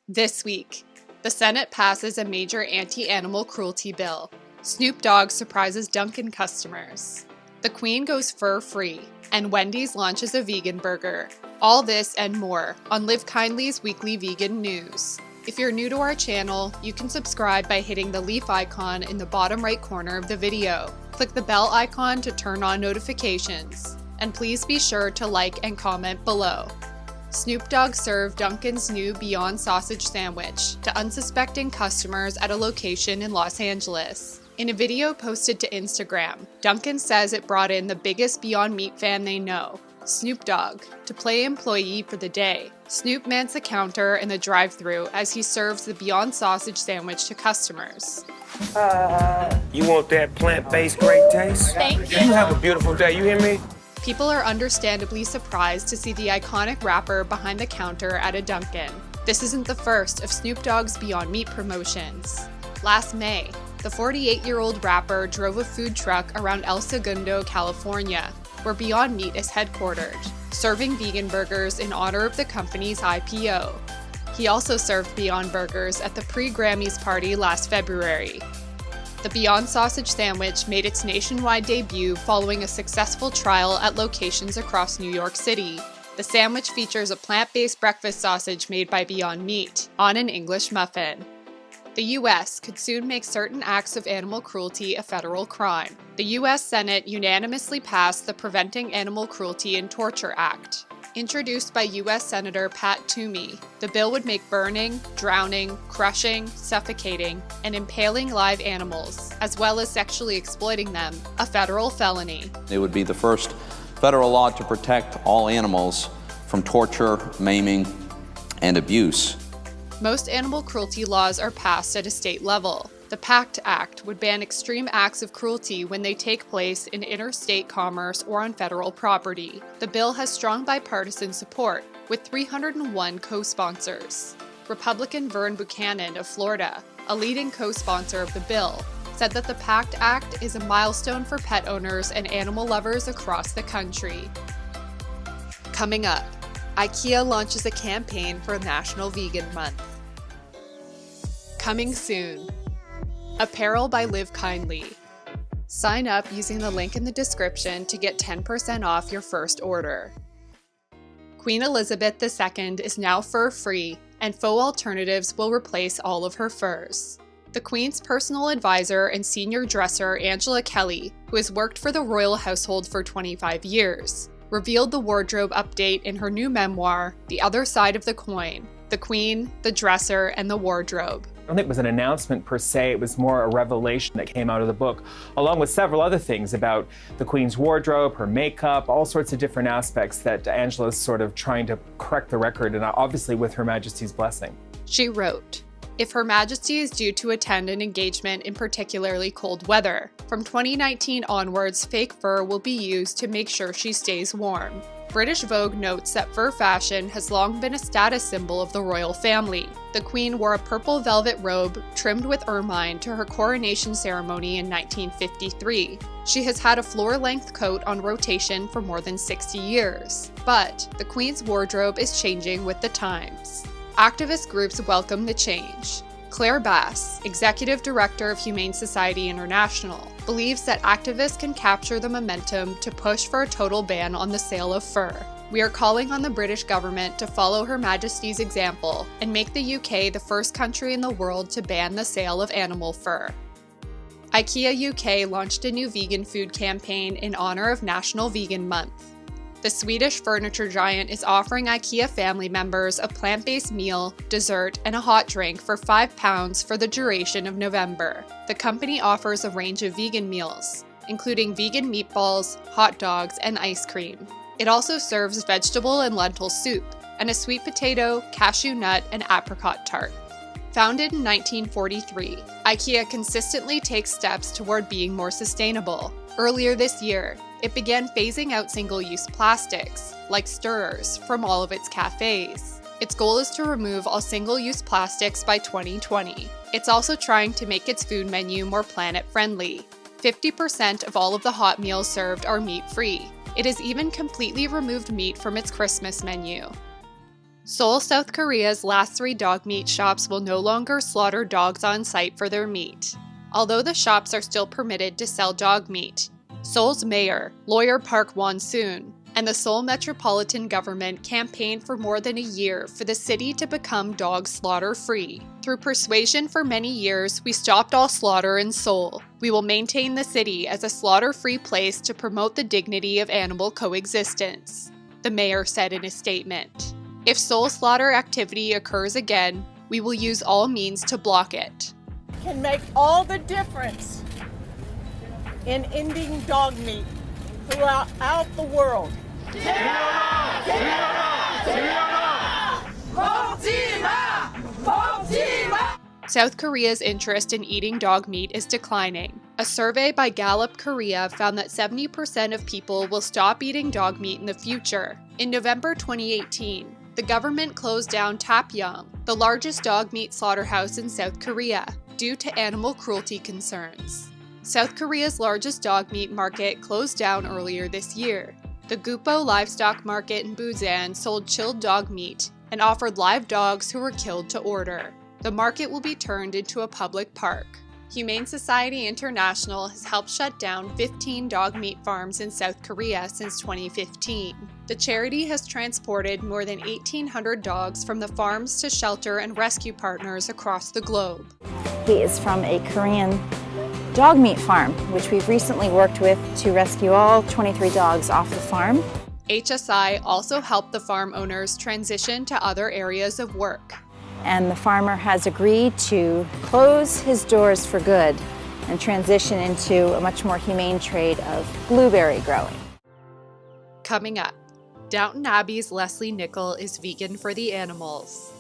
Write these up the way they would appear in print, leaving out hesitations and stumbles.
This week, the Senate passes a major anti-animal cruelty bill. Snoop Dogg surprises Dunkin customers. The Queen goes fur-free, and Wendy's launches a vegan burger. All this and more on Live Kindly's weekly vegan news. If you're new to our channel, you can subscribe by hitting the leaf icon in the bottom right corner of the video. Click the bell icon to turn on notifications. And please be sure to like and comment below. Snoop Dogg served Dunkin's new Beyond Sausage sandwich to unsuspecting customers at a location in Los Angeles. In a video posted to Instagram, Dunkin says it brought in the biggest Beyond Meat fan they know, Snoop Dogg, to play employee for the day. Snoop mans the counter in the drive-thru as he serves the Beyond Sausage sandwich to customers. You want that plant-based great taste? Thank you. You have a beautiful day, you hear me? People are understandably surprised to see the iconic rapper behind the counter at a Dunkin. This isn't the first of Snoop Dogg's Beyond Meat promotions. Last May, the 48-year-old rapper drove a food truck around El Segundo, California, where Beyond Meat is headquartered, serving vegan burgers in honor of the company's IPO. He also served Beyond Burgers at the pre-Grammys party last February. The Beyond Sausage sandwich made its nationwide debut following a successful trial at locations across New York City. The sandwich features a plant-based breakfast sausage made by Beyond Meat on an English muffin. The U.S. could soon make certain acts of animal cruelty a federal crime. The U.S. Senate unanimously passed the Preventing Animal Cruelty and Torture Act. Introduced by U.S. Senator Pat Toomey, the bill would make burning, drowning, crushing, suffocating, and impaling live animals, as well as sexually exploiting them, a federal felony. It would be the first federal law to protect all animals from torture, maiming, and abuse. Most animal cruelty laws are passed at a state level. The PACT Act would ban extreme acts of cruelty when they take place in interstate commerce or on federal property. The bill has strong bipartisan support, with 301 co-sponsors. Republican Vern Buchanan of Florida, a leading co-sponsor of the bill, said that the PACT Act is a milestone for pet owners and animal lovers across the country. Coming up, IKEA launches a campaign for National Vegan Month. Coming soon. Apparel by Live Kindly. Sign up using the link in the description to get 10% off your first order. Queen Elizabeth II is now fur-free, and faux alternatives will replace all of her furs. The Queen's personal advisor and senior dresser Angela Kelly, who has worked for the royal household for 25 years, revealed the wardrobe update in her new memoir, The Other Side of the Coin: The Queen, the Dresser, and the Wardrobe. I don't think it was an announcement per se, it was more a revelation that came out of the book, along with several other things about the Queen's wardrobe, her makeup, all sorts of different aspects that Angela's sort of trying to correct the record, and obviously with Her Majesty's blessing. She wrote, "If Her Majesty is due to attend an engagement in particularly cold weather, from 2019 onwards, fake fur will be used to make sure she stays warm." British Vogue notes that fur fashion has long been a status symbol of the royal family. The Queen wore a purple velvet robe trimmed with ermine to her coronation ceremony in 1953. She has had a floor-length coat on rotation for more than 60 years. But the Queen's wardrobe is changing with the times. Activist groups welcome the change. Claire Bass, Executive Director of Humane Society International, believes that activists can capture the momentum to push for a total ban on the sale of fur. "We are calling on the British government to follow Her Majesty's example and make the UK the first country in the world to ban the sale of animal fur." IKEA UK launched a new vegan food campaign in honor of National Vegan Month. The Swedish furniture giant is offering IKEA family members a plant-based meal, dessert, and a hot drink for £5 for the duration of November. The company offers a range of vegan meals, including vegan meatballs, hot dogs, and ice cream. It also serves vegetable and lentil soup, and a sweet potato, cashew nut, and apricot tart. Founded in 1943, IKEA consistently takes steps toward being more sustainable. Earlier this year, it began phasing out single-use plastics, like stirrers, from all of its cafes. Its goal is to remove all single-use plastics by 2020. It's also trying to make its food menu more planet-friendly. 50% of all of the hot meals served are meat-free. It has even completely removed meat from its Christmas menu. Seoul, South Korea's last 3 dog meat shops will no longer slaughter dogs on site for their meat. Although the shops are still permitted to sell dog meat, Seoul's mayor, lawyer Park Won-soon, and the Seoul Metropolitan Government campaigned for more than a year for the city to become dog slaughter-free. Through persuasion for many years, we stopped all slaughter in Seoul. We will maintain the city as a slaughter-free place to promote the dignity of animal coexistence, the mayor said in a statement. If Seoul slaughter activity occurs again, we will use all means to block it. Can make all the difference in ending dog meat throughout the world. South Korea's interest in eating dog meat is declining. A survey by Gallup Korea found that 70% of people will stop eating dog meat in the future. In November 2018, the government closed down Tapyeong, the largest dog meat slaughterhouse in South Korea, due to animal cruelty concerns. South Korea's largest dog meat market closed down earlier this year. The Gupo Livestock Market in Busan sold chilled dog meat and offered live dogs who were killed to order. The market will be turned into a public park. Humane Society International has helped shut down 15 dog meat farms in South Korea since 2015. The charity has transported more than 1,800 dogs from the farms to shelter and rescue partners across the globe. He is from a Korean dog meat farm, which we've recently worked with to rescue all 23 dogs off the farm. HSI also helped the farm owners transition to other areas of work. And the farmer has agreed to close his doors for good and transition into a much more humane trade of blueberry growing. Coming up, Downton Abbey's Lesley Nicol is vegan for the animals.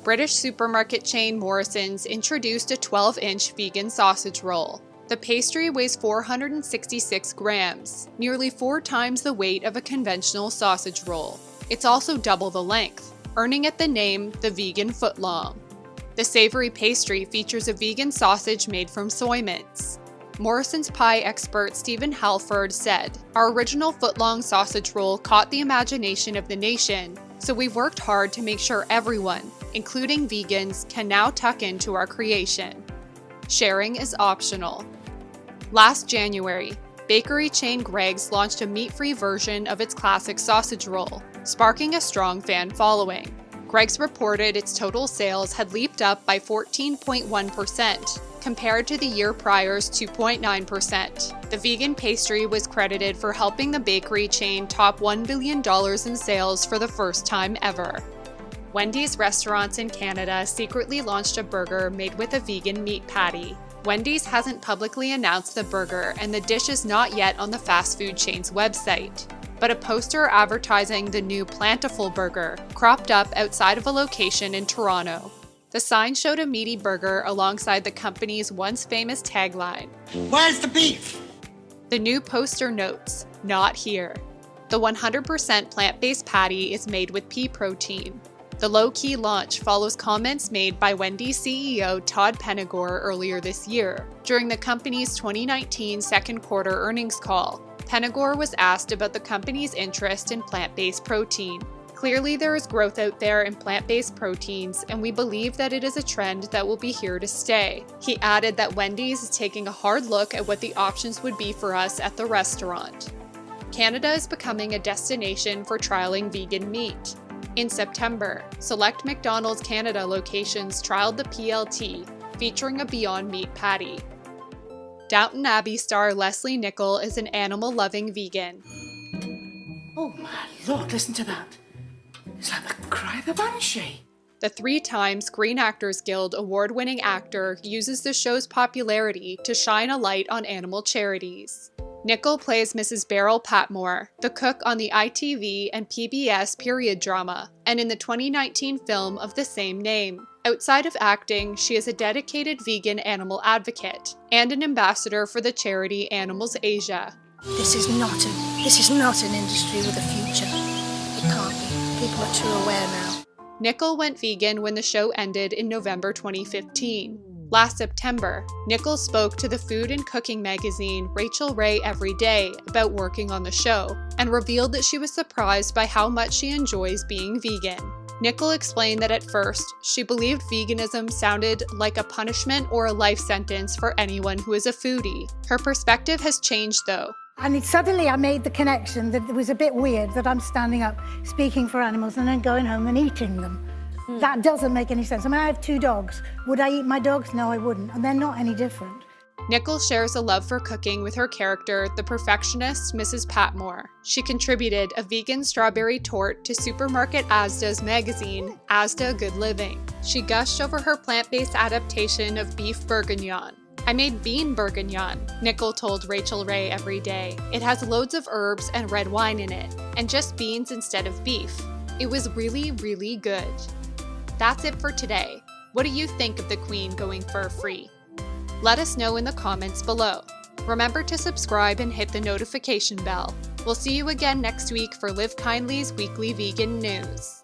British supermarket chain Morrisons introduced a 12-inch vegan sausage roll. The pastry weighs 466 grams, nearly 4 times the weight of a conventional sausage roll. It's also double the length, earning it the name the vegan footlong. The savory pastry features a vegan sausage made from soy mince. Morrisons pie expert Stephen Halford said, "Our original footlong sausage roll caught the imagination of the nation, so we've worked hard to make sure everyone, including vegans, can now tuck into our creation. Sharing is optional." Last January, bakery chain Greggs launched a meat-free version of its classic sausage roll, sparking a strong fan following. Greggs reported its total sales had leaped up by 14.1%, compared to the year prior's 2.9%. The vegan pastry was credited for helping the bakery chain top $1 billion in sales for the first time ever. Wendy's restaurants in Canada secretly launched a burger made with a vegan meat patty. Wendy's hasn't publicly announced the burger, and the dish is not yet on the fast food chain's website. But a poster advertising the new Plantiful burger cropped up outside of a location in Toronto. The sign showed a meaty burger alongside the company's once famous tagline, "Where's the beef?" The new poster notes, "Not here." The 100% plant-based patty is made with pea protein. The low-key launch follows comments made by Wendys CEO Todd Penegor earlier this year. During the company's 2019 second quarter earnings call, Penegor was asked about the company's interest in plant-based protein. "Clearly there is growth out there in plant-based proteins, and we believe that it is a trend that will be here to stay." He added that Wendys is taking a hard look at what the options would be for us at the restaurant. Canada is becoming a destination for trialing vegan meat. In September, select McDonald's Canada locations trialed the PLT, featuring a Beyond Meat patty. Downton Abbey star Lesley Nicol is an animal-loving vegan. Oh my lord, listen to that. It's like the cry of the banshee. The 3-time Screen Actors Guild award-winning actor uses the show's popularity to shine a light on animal charities. Nicol plays Mrs. Beryl Patmore, the cook on the ITV and PBS period drama, and in the 2019 film of the same name. Outside of acting, she is a dedicated vegan animal advocate and an ambassador for the charity Animals Asia. This is not an industry with a future. It can't be. People are too aware now. Nicol went vegan when the show ended in November 2015. Last September, Nicol spoke to the food and cooking magazine Rachel Ray Every Day about working on the show, and revealed that she was surprised by how much she enjoys being vegan. Nicol explained that at first, she believed veganism sounded like a punishment or a life sentence for anyone who is a foodie. Her perspective has changed though. And suddenly I made the connection that it was a bit weird that I'm standing up speaking for animals and then going home and eating them. That doesn't make any sense. I mean, I have 2 dogs. Would I eat my dogs? No, I wouldn't. And they're not any different. Nicol shares a love for cooking with her character, the perfectionist Mrs. Patmore. She contributed a vegan strawberry tort to supermarket Asda's magazine, Asda Good Living. She gushed over her plant-based adaptation of beef bourguignon. I made bean bourguignon, Nicol told Rachel Ray Every Day. It has loads of herbs and red wine in it, and just beans instead of beef. It was really, really good. That's it for today. What do you think of the Queen going fur-free? Let us know in the comments below. Remember to subscribe and hit the notification bell. We'll see you again next week for Live Kindly's weekly vegan news.